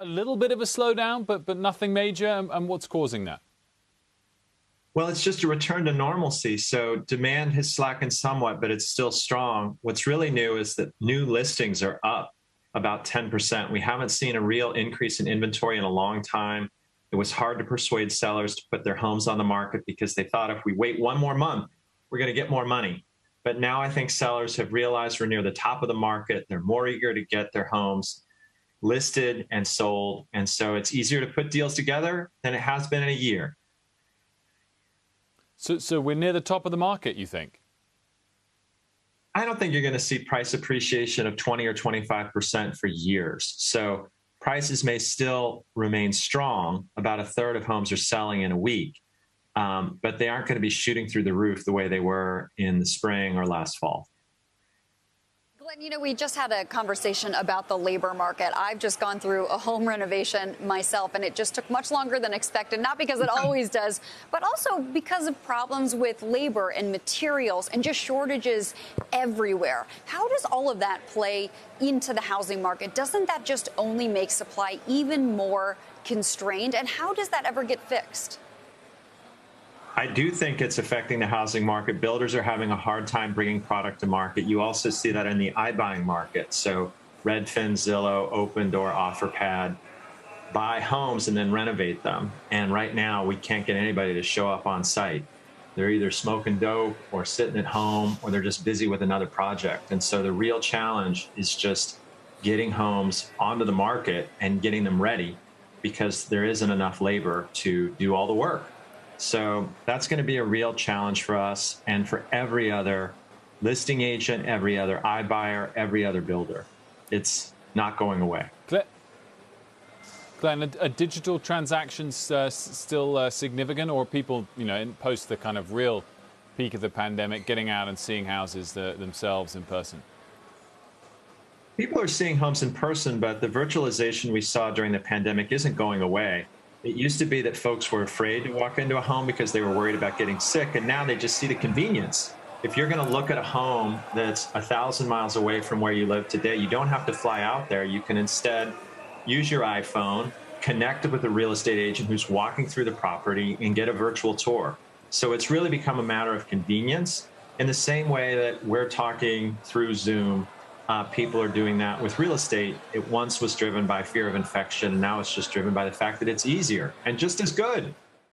A little bit of a slowdown, but nothing major. And what's causing that? Well, it's just a return to normalcy. So demand has slackened somewhat, but it's still strong. What's really new is that new listings are up about 10%. We haven't seen a real increase in inventory in a long time. It was hard to persuade sellers to put their homes on the market because they thought if we wait one more month, we're going to get more money. But now I think sellers have realized we're near the top of the market. They're more eager to get their homes listed and sold. And so it's easier to put deals together than it has been in a year. So we're near the top of the market, you think? I don't think you're going to see price appreciation of 20 or 25% for years. So prices may still remain strong. About a third of homes are selling in a week, but they aren't going to be shooting through the roof the way they were in the spring or last fall. Glenn, we just had a conversation about the labor market. I've just gone through a home renovation myself, and it just took much longer than expected, not because it always does, but also because of problems with labor and materials and just shortages everywhere. How does all of that play into the housing market? Doesn't that just only make supply even more constrained? And how does that ever get fixed? I do think it's affecting the housing market. Builders are having a hard time bringing product to market. You also see that in the iBuying market. So Redfin, Zillow, Opendoor, OfferPad buy homes and then renovate them. And right now we can't get anybody to show up on site. They're either smoking dope or sitting at home, or they're just busy with another project. And so the real challenge is just getting homes onto the market and getting them ready, because there isn't enough labor to do all the work. So that's going to be a real challenge for us and for every other listing agent, every other iBuyer, every other builder. It's not going away. Glenn, are digital transactions still significant, or people, in post the kind of real peak of the pandemic, getting out and seeing houses themselves in person? People are seeing homes in person, but the virtualization we saw during the pandemic isn't going away. It used to be that folks were afraid to walk into a home because they were worried about getting sick, and now they just see the convenience. If you're going to look at a home that's 1,000 miles away from where you live today, you don't have to fly out there. You can instead use your iPhone, connect with a real estate agent who's walking through the property, and get a virtual tour. So it's really become a matter of convenience. In the same way that we're talking through Zoom, people are doing that with real estate. It once was driven by fear of infection. Now it's just driven by the fact that it's easier and just as good.